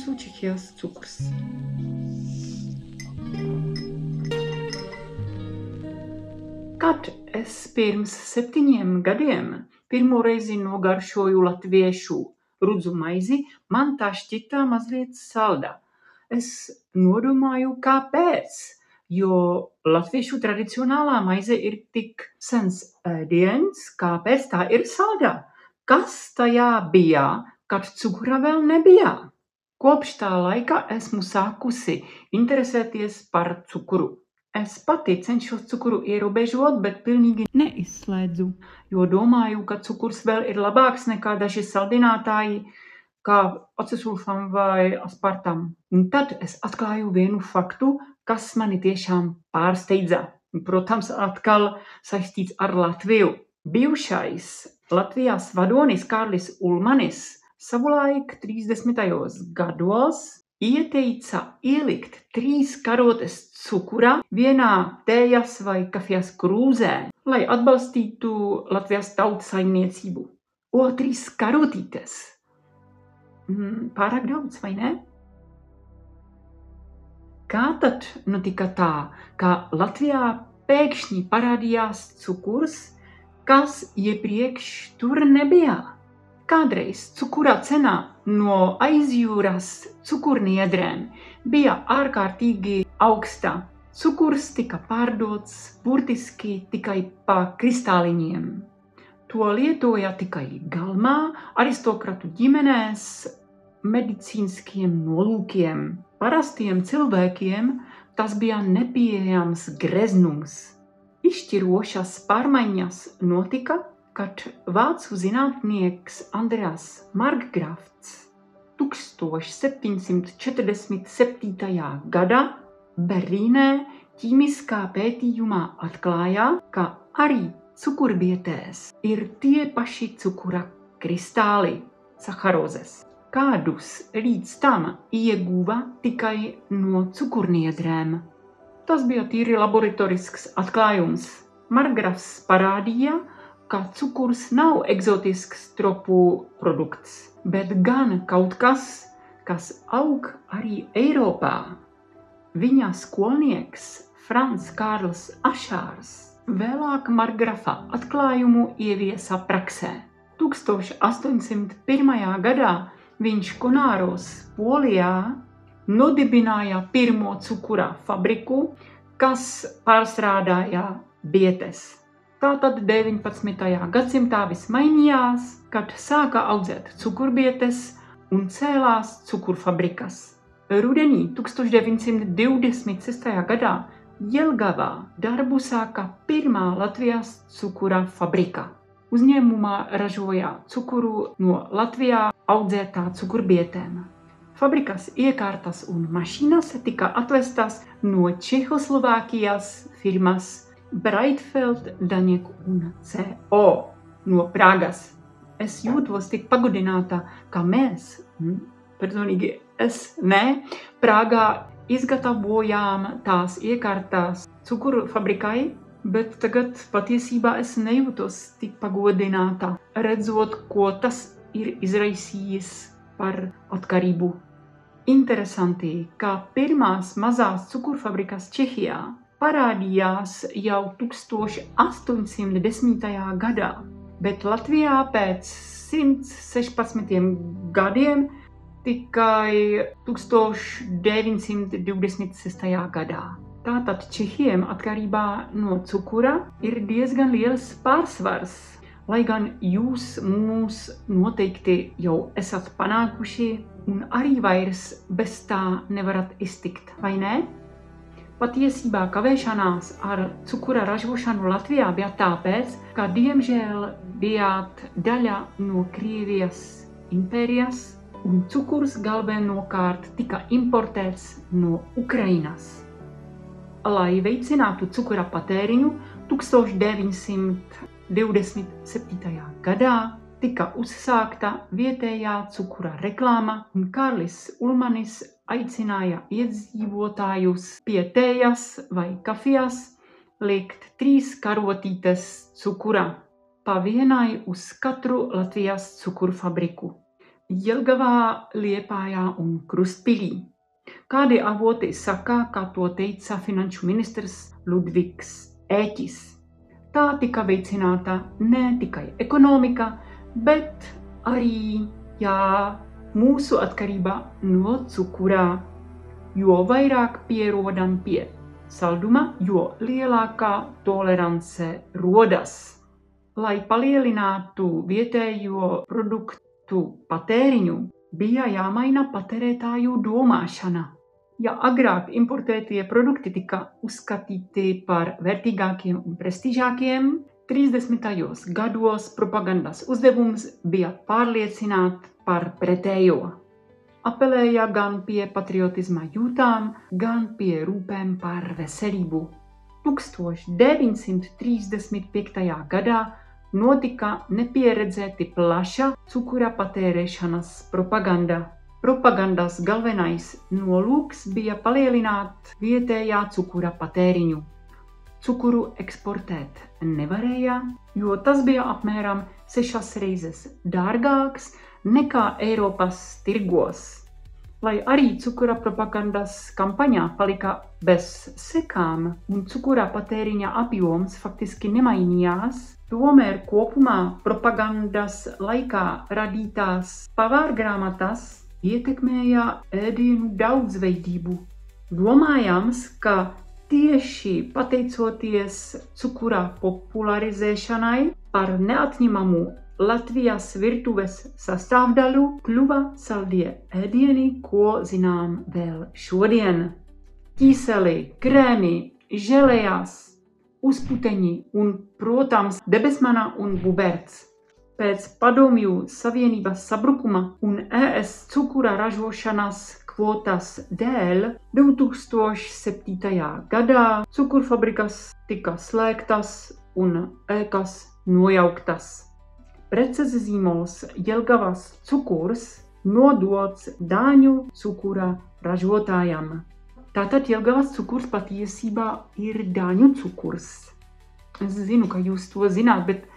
mūsu Čehijas cukurs. Kad es pirms 7 gadiem pirmo reizi nogaršoju latviešu rudzu maizi, man tā šķita mazliet salda. Es nodomāju, kāpēc, jo latviešu tradicionālā maize ir tik sens ēdiens, kāpēc tā ir salda? Kas tajā bija, kad cukura vēl nebija? Kopš tā laika esmu sākusi interesēties par cukuru. Es pati cenšos cukuru ierobežot, bet pilnīgi neizslēdzu, jo domāju, ka cukurs vēl ir labāks nekā daži saldinātāji, kā acesulfam vai aspartam. Un tad es atklāju vienu faktu, kas mani tiešām pārsteidza. Protams, atkal saistīts ar Latviju. Bijušais Latvijas vadonis Kārlis Ulmanis savulaik 30. gados ieteica ielikt 3 karotes cukura vienā tējas vai kafijas krūzē, lai atbalstītu Latvijas tautsaimniecību. 3 karotītes. Pārāk daudz, vai ne? Kā tad notika tā, ka Latvijā pēkšņi parādījās cukurs, kas iepriekš tur nebija? Kādreiz cukura cena no aizjūras cukurniedrēm bija ārkārtīgi augsta. Cukurs tika pārdots burtiski tikai pa kristāliņiem. To lietoja tikai galmā, aristokratu ģimenēs, medicīniskiem nolūkiem. Parastiem cilvēkiem tas bija nepieejams greznums. Izšķirošas pārmaiņas notika, kad vācu zinātnieks Andreas Markgrafts 1747. gadā Berlīnē ķīmiskā pētījumā atklāja, ka arī cukurbietēs ir tie paši cukura kristāli, saharozes, kādus līdz tam ieguva tikai no cukurniedrēm. Tas bija tīri laboratorisks atklājums. Markgrafts parādīja, ka cukurs nav eksotisks tropu produkts, bet gan kaut kas, kas aug arī Eiropā. Viņa skolnieks Frans Kārls Ašārs vēlāk Markgrafa atklājumu ieviesa praksē. 1801. gadā viņš Konāros, Polijā, nodibināja pirmo cukura fabriku, kas pārstrādāja bietes. Tātad 19. gadsimtā viss mainījās, kad sāka audzēt cukurbietes un cēlās cukurfabrikas. Rudenī 1926. gadā Jelgavā darbu sāka pirmā Latvijas cukura fabrika. Uzņēmumā ražoja cukuru no Latvijā audzētā cukurbietēm. Fabrikas iekārtas un mašīnas tika atvestas no Čehoslovākijas firmas Breitfeld, Danieku un CO no Prāgas. Es jūtos tik pagodināta, ka mēs, personīgi es Prāgā izgatavojām tās iekārtās cukuru fabrikai, bet tagad patiesībā es nejūtos tik pagodināta, redzot, ko tas ir izraisījis par atkarību. Interesanti, ka pirmās mazās cukurfabrikas Čehijā parādījās jau 1810. gadā, bet Latvijā pēc 116 gadiem tikai 1926. gadā. Tātad Čehiem atkarībā no cukura ir diezgan liels pārsvars, lai gan jūs mūs noteikti jau esat panākuši un arī vairs bez tā nevarat iztikt, vai ne? Patiesībā kavēšanās ar cukura ražošanu Latvijā bija tāpēc, ka diemžēl bijāt daļa no Krievijas impērijas un cukurs galvenokārt tika importēts no Ukrainas. Lai veicinātu cukura patēriņu, 1927. gadā tika uzsākta vietējā cukura reklāma un Kārlis Ulmanis aicināja iedzīvotājus pie tējas vai kafijas liekt 3 karotītes cukura, pa vienai uz katru Latvijas cukurfabriku. Jelgavā, Liepājā un Krustpilī. Kādi avoti saka, kā to teica finanšu ministrs Ludvigs Ēķis. Tā tika veicināta ne tikai ekonomika, bet arī mūsu atkarība no cukura. Jo vairāk pierodam pie salduma, jo lielākā tolerance rodas. Lai palielinātu vietējo produktu patēriņu, bija jāmaina patērētāju domāšana. Ja agrāk importētie produkti tika uzskatīti par vērtīgākiem un prestižākiem, 30. gados propagandas uzdevums bija pārliecināt par pretējo. Apelēja gan pie patriotisma jūtām, gan pie rūpēm par veselību. 1935. gadā notika nepieredzēti plaša cukura patērēšanas propaganda. Propagandas galvenais nolūks bija palielināt vietējā cukura patēriņu. Cukuru eksportēt nevarēja, jo tas bija apmēram 6 reizes dārgāks nekā Eiropas tirgos. Lai arī cukura propagandas kampaņā palika bez sekām un cukura patēriņa apjoms faktiski nemainījās, tomēr kopumā propagandas laikā radītās pavārgrāmatas ietekmēja ēdienu daudzveidību. Domājams, ka tieši pateicoties cukura popularizēšanai par neatņemamu Latvijas virtuves sastāvdaļu kļuva saldie ēdieni, ko zinām vēl šodien. Ķīseli, krēmi, želejās, uzputeņi un, protams, debesmana un buberts. Pēc Padomju Savienības sabrukuma un ES cukura ražošanas kvotas dēļ 2007. gadā cukurfabrikas tika slēgtas un ēkas nojauktas. Preces zīmols Jelgavas cukurs nodots dāņu cukura ražotājam. Tātad Jelgavas cukurs patiesībā ir dāņu cukurs. Es zinu, ka jūs to zināt, bet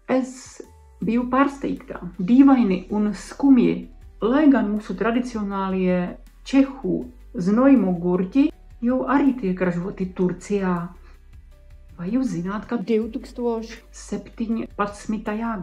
es biju pārsteigta, dīvaini un skumji, lai gan mūsu tradicionālie čehu znojuma gurķi jau arī tiek ražoti Turcijā. Vai jūs zināt, ka 2017.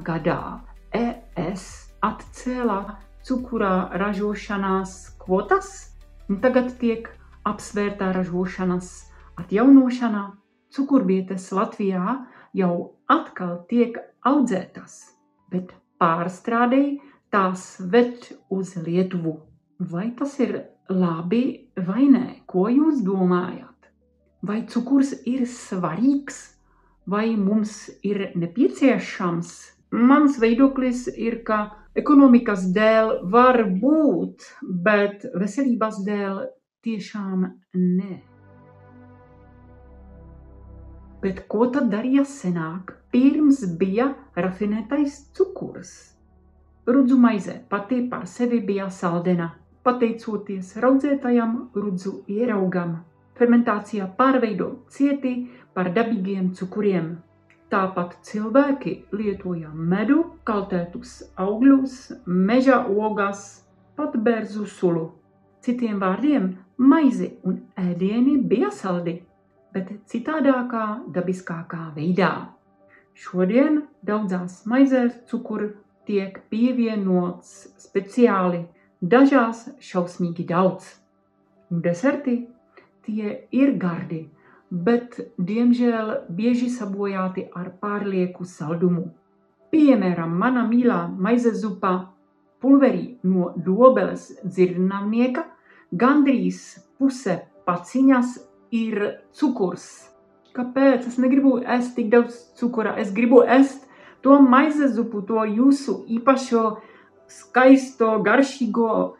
gadā ES atcēla cukura ražošanas kvotas, un tagad tiek apsvērtā ražošanas atjaunošana? Cukurbietes Latvijā jau atkal tiek audzētas, bet pārstrādei tās ved uz Lietuvu. Vai tas ir labi vai nē? Ko jūs domājat? Vai cukurs ir svarīgs? Vai mums ir nepieciešams? Mans viedoklis ir, ka ekonomikas dēļ var būt, bet veselības dēļ tiešām nē. Bet ko tad darīja senāk? Pirms bija rafinētais cukurs. Rudzu maize pati par sevi bija saldena, pateicoties raudzētajam rudzu ieraugam. Fermentācija pārveido cieti par dabīgiem cukuriem. Tāpat cilvēki lietoja medu, kaltētus augļus, meža ogas, pat bērzu sulu. Citiem vārdiem, maize un ēdieni bija saldi, bet citādākā, dabiskākā veidā. Šodien daudzās maizēs cukuru tiek pievienots speciāli, dažās šausmīgi daudz. Un deserti tie ir gardi, bet diemžēl bieži sabojāti ar pārlieku saldumu. Piemēram, mana mīlā maizes zupa pulverī no Dobeles dzirnavnieka gandrīz puse paciņas ir cukurs. Kāpēc? Es negribu ēst tik daudz cukura, es gribu ēst to maizes zupu, to jūsu īpašo, skaisto, garšīgo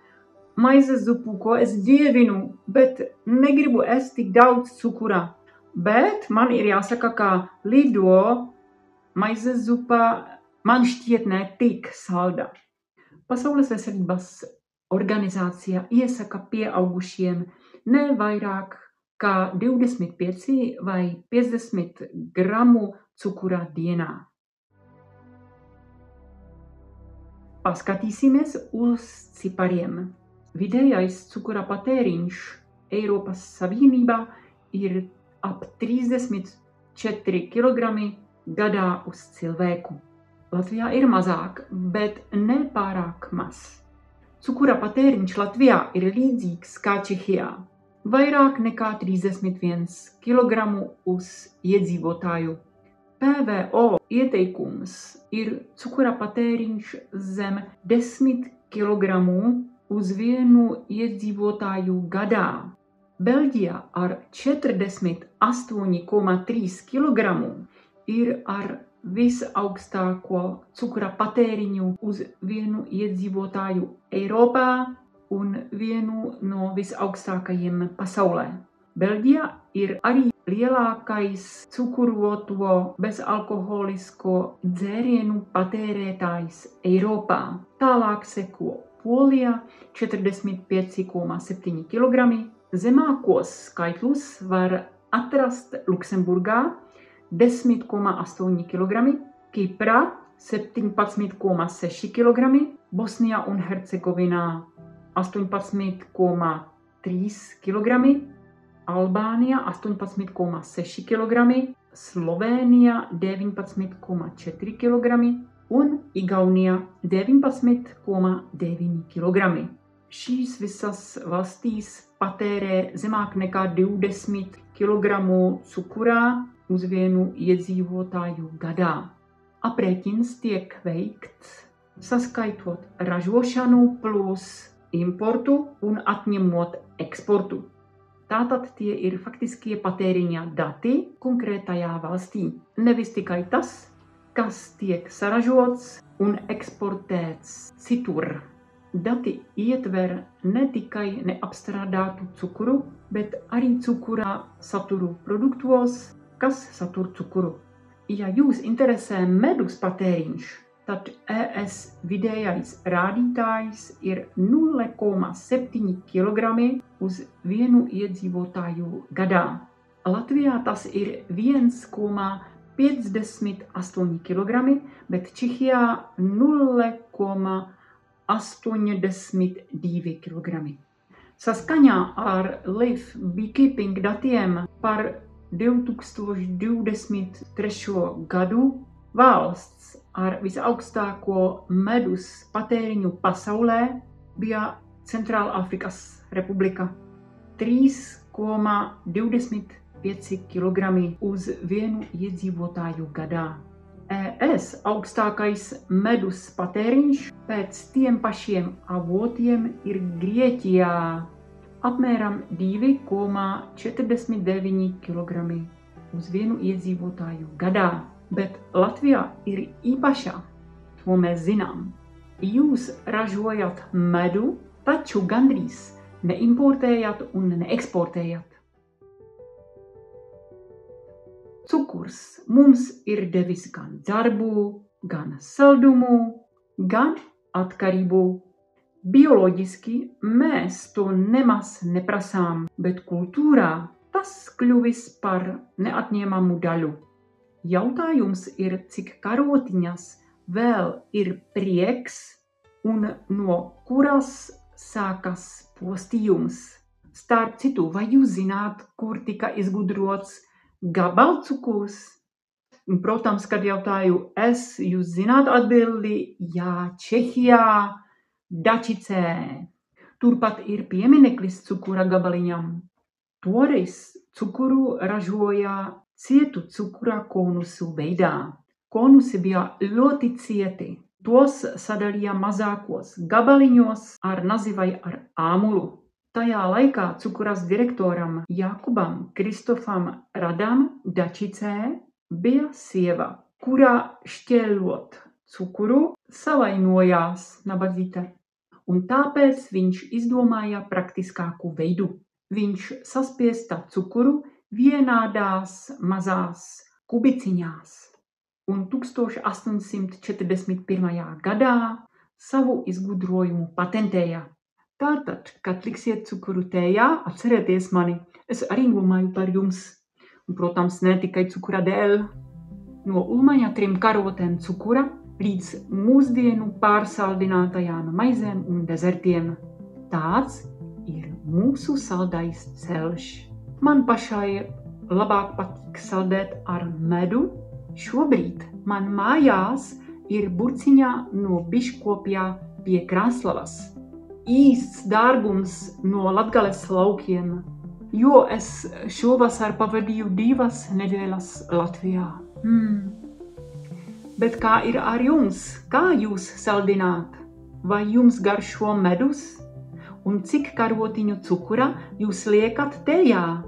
maizes zupu, ko es dievinu, bet negribu ēst tik daudz cukura. Bet man ir jāsaka, ka Lido maizes zupa man šķiet ne tik salda. Pasaules veselības organizācija iesaka pieaugušiem ne vairāk kā 25 vai 50 gramu cukura dienā. paskatīsimies uz cipariem. Vidējais cukura patēriņš Eiropas Savienībā ir ap 34 kg gadā uz cilvēku. Latvijā ir mazāk, bet ne pārāk maz. Cukura patēriņš Latvijā ir līdzīgs kā Čehijā. Vairāk nekā 31 kg uz iedzīvotāju. PVO ieteikums ir cukura patēriņš zem 10 kg uz vienu iedzīvotāju gadā. Beļģijā ar 48,3 kg ir ar visaugstāko cukura patēriņu uz vienu iedzīvotāju Eiropā un vienu no visaugstākajiem pasaulē. Beļģijā ir arī lielākais cukuroto bezalkoholisko dzērienu patērētājs Eiropā. Tālāk seko Polija 45,7 kg. Zemākos skaitļus var atrast Luksemburgā 10,8 kg, Kiprā 17,6 kg, Bosnijā un Hercegovinā 18,3 kg, Albānijā 18,6 kg, Slovēnijā 19,4 kg un Igaunijā 19,9 kg. Šīs visas valstīs patērē zemāk nekā 20 kg cukurā uz vienu iedzīvotāju gadā. Aprēķins tiek veikts saskaitot ražošanu plus importu un atņemot eksportu. Tātad tie ir faktiskie patēriņa dati konkrētajā valstī. Nevis tikai tas, kas tiek saražots un eksportēts citur. Dati ietver ne tikai neapstrādātu cukuru, bet arī cukurā saturu produktos, kas satur cukuru. Ja jūs interesē medus patēriņš, tad ES vidējais rādītājs ir 0,7 kg uz vienu iedzīvotāju gadā. Latvijā tas ir 1,58 kg, bet Čehijā 0,82 kg. Saskaņā ar Live Beekeeping datiem par 2023. gadu valsts ar visaugstāko medus patēriņu pasaulē bija Centrālafrikas Republika 3,25 kg uz vienu iedzīvotāju gadā. ES augstākais medus patēriņš pēc tiem pašiem avotiem ir Grieķijā apmēram 2,49 kg uz vienu iedzīvotāju gadā, bet Latvijā ir īpašā, to mēs zinām. Jūs ražojat medu, taču gandrīz neimportējat un neeksportējat. Cukurs mums ir devis gan dzarbu, gan saldumu, gan atkarību. Bioloģiski mēs to nemaz neprasām, bet kultūrā tas kļuvis par neatņemamu daļu. Jautājums ir, cik karotiņas vēl ir prieks un no kuras sākas postījums. Starp citu, vai jūs zināt, kur tika izgudrots gabalcukurs? Protams, kad jautāju es, jūs zināt atbildi, jā, Čehijā, Dačicē. Turpat ir piemineklis cukura gabaliņam. Toreiz cukuru ražoja cietu cukura konusu veidā. Konusi bija ļoti cieti. Tos sadalīja mazākos gabaliņos ar nazi vai ar āmulu. Tajā laikā cukuras direktoram Jākubam Kristofam Radam Dačicē bija sieva, kurā šķēlot cukuru savainojās nabadzīte. Un tāpēc viņš izdomāja praktiskāku veidu. Viņš saspiesta cukuru vienādās mazās kubiciņās. Un 1841. gadā savu izgudrojumu patentēja. Tātad, kad liksiet cukuru tējā, atcerieties mani, es arī domāju par jums. Un, protams, ne tikai cukura dēļ. No ulmaņa 3 karotēm cukura līdz mūsdienu pārsaldinātajām maizēm un dezertiem. Tāds ir mūsu saldais ceļš. Man pašai labāk patīk saldēt ar medu. Šobrīd man mājās ir burciņā no Biškopjā pie Kraslavas. Īsts dārgums no Latgales laukiem, jo es šovasar pavadīju 2 nedēļas Latvijā. Bet kā ir ar jums? Kā jūs saldināt? Vai jums garšo medus? Un cik karotiņu cukura jūs liekat tejā?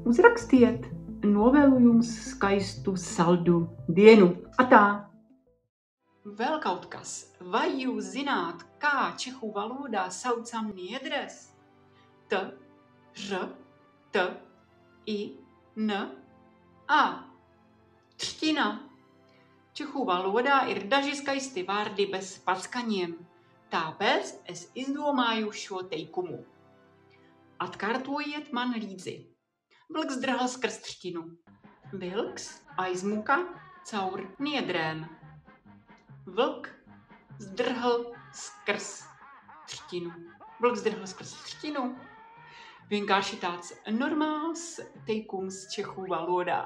Uzrakstiet! Novēlu jums skaistu saldu dienu! Atā! Vēl kaut kas. Vai jūs zināt, kā čehu valodā saucam niedres? T, ž, t, I, n, a. Třtina. Čehu valodā ir daži skaisti vārdi bez paskaņiem, tāpēc es izdomāju šo teikumu. Atkārtojiet man līdzi. Vilks drāl skars třtinu. Vilks aizmuka caur niedrēm. Vilk zdrhl skars třtinu. Vilks zdrhl skars třtinu. Vienkārši tāds normāls teikums čehu valodā.